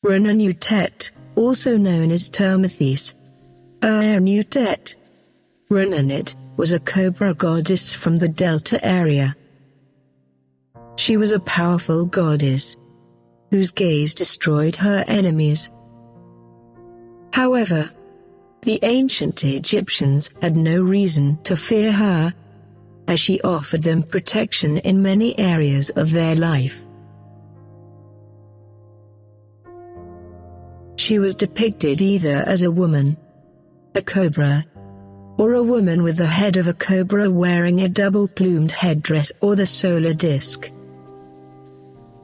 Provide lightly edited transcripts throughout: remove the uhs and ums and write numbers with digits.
Renenutet, also known as Termithes. Renenutet. Renenutet was a cobra goddess from the Delta area. She was a powerful goddess whose gaze destroyed her enemies. However, the ancient Egyptians had no reason to fear her, as she offered them protection in many areas of their life. She was depicted either as a woman, a cobra, or a woman with the head of a cobra wearing a double-plumed headdress or the solar disk.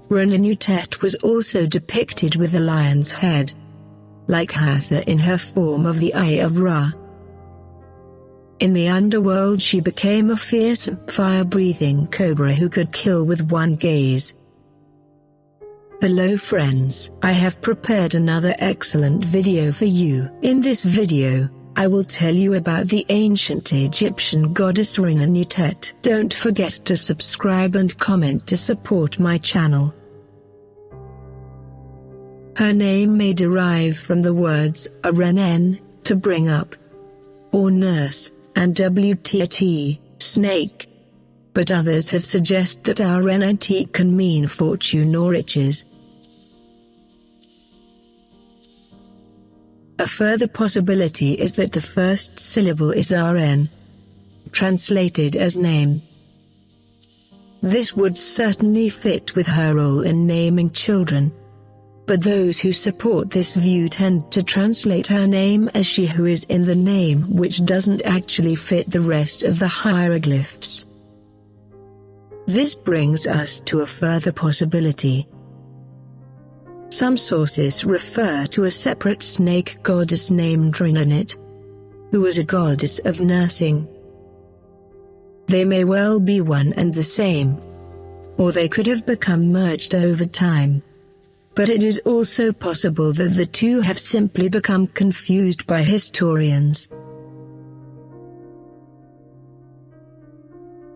Renenutet was also depicted with a lion's head, like Hathor in her form of the Eye of Ra. In the underworld she became a fierce, fire-breathing cobra who could kill with one gaze. Hello friends, I have prepared another excellent video for you. In this video, I will tell you about the ancient Egyptian goddess Renenutet. Don't forget to subscribe and comment to support my channel. Her name may derive from the words renen, to bring up, or nurse, and wtt, snake. But others have suggested that Renenutet can mean fortune or riches. A further possibility is that the first syllable is Ren, translated as name. This would certainly fit with her role in naming children. But those who support this view tend to translate her name as she who is in the name, which doesn't actually fit the rest of the hieroglyphs. This brings us to a further possibility. Some sources refer to a separate snake goddess named Renenutet, who was a goddess of nursing. They may well be one and the same, or they could have become merged over time. But it is also possible that the two have simply become confused by historians.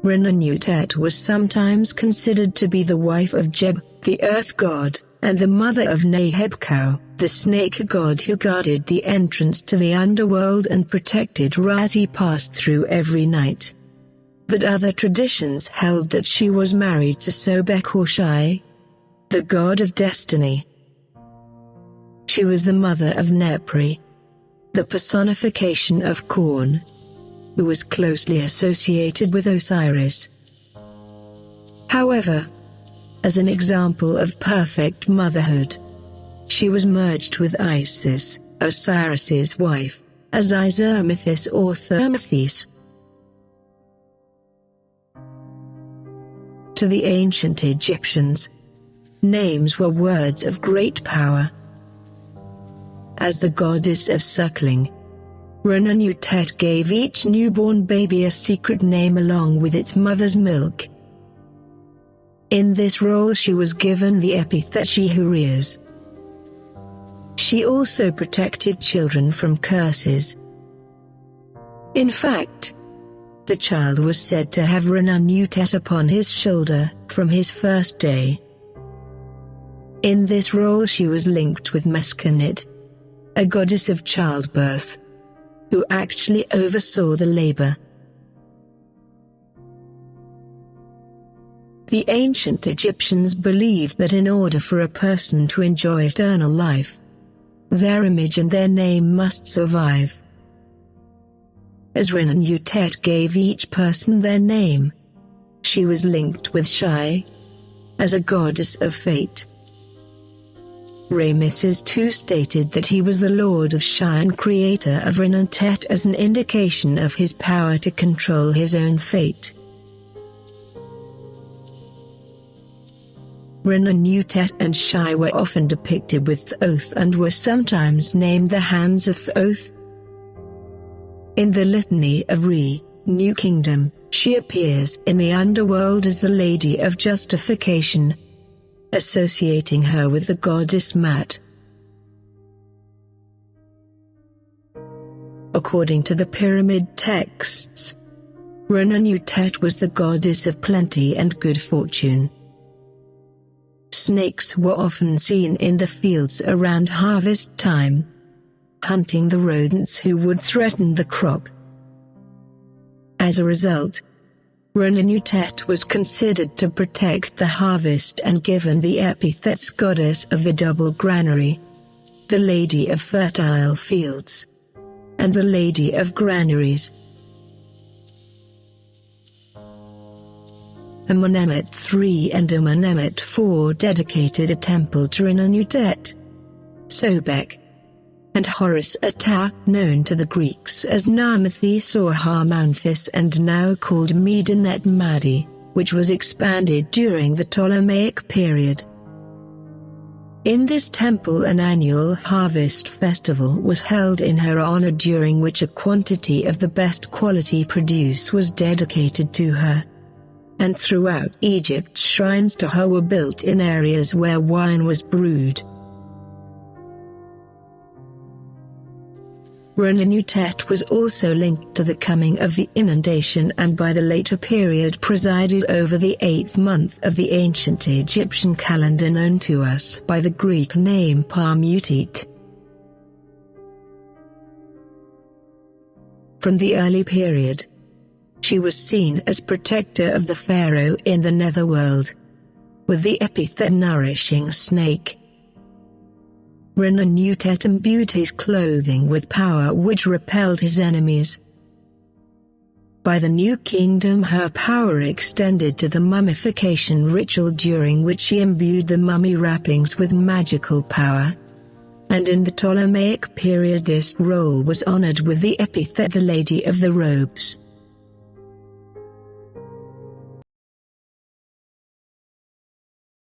Renenutet was sometimes considered to be the wife of Geb, the earth god, and the mother of Nehebkau, the snake god who guarded the entrance to the underworld and protected Ra as he passed through every night. But other traditions held that she was married to Sobek or Shai, the god of destiny. She was the mother of Nepri, the personification of corn, who was closely associated with Osiris. However, as an example of perfect motherhood, she was merged with Isis, Osiris's wife, as Izermithis or Thermithis. To the ancient Egyptians, names were words of great power. As the goddess of suckling, Renenutet gave each newborn baby a secret name along with its mother's milk. In this role she was given the epithet she who rears. She also protected children from curses. In fact, the child was said to have Renenutet upon his shoulder from his first day. In this role she was linked with Mesmerizing, a goddess of childbirth, who actually oversaw the labor. The ancient Egyptians believed that in order for a person to enjoy eternal life, their image and their name must survive. As Renenutet gave each person their name, she was linked with Shai, as a goddess of fate. Ramesses II stated that he was the lord of Shai and creator of Renenutet as an indication of his power to control his own fate. Renenutet and Shai were often depicted with Thoth and were sometimes named the Hands of Thoth. In the Litany of Re, New Kingdom, she appears in the underworld as the Lady of Justification, associating her with the goddess Mat. According to the pyramid texts, Renenutet was the goddess of plenty and good fortune. Snakes were often seen in the fields around harvest time, hunting the rodents who would threaten the crop. As a result, Renenutet was considered to protect the harvest and given the epithets goddess of the double granary, the Lady of Fertile Fields, and the Lady of Granaries. Amenemhet III and Amenemhet IV dedicated a temple to Renenutet, Sobek, and Horus Atar, known to the Greeks as Narmathis or Harmanthis and now called Medinet Madi, which was expanded during the Ptolemaic period. In this temple an annual harvest festival was held in her honor, during which a quantity of the best quality produce was dedicated to her. And throughout Egypt shrines to her were built in areas where wine was brewed. Renenutet was also linked to the coming of the inundation and by the later period presided over the 8th month of the ancient Egyptian calendar known to us by the Greek name Parmutit. From the early period, she was seen as protector of the pharaoh in the netherworld, with the epithet nourishing snake. Renenutet imbued his clothing with power which repelled his enemies. By the New Kingdom her power extended to the mummification ritual, during which she imbued the mummy wrappings with magical power. And in the Ptolemaic period this role was honored with the epithet the Lady of the Robes.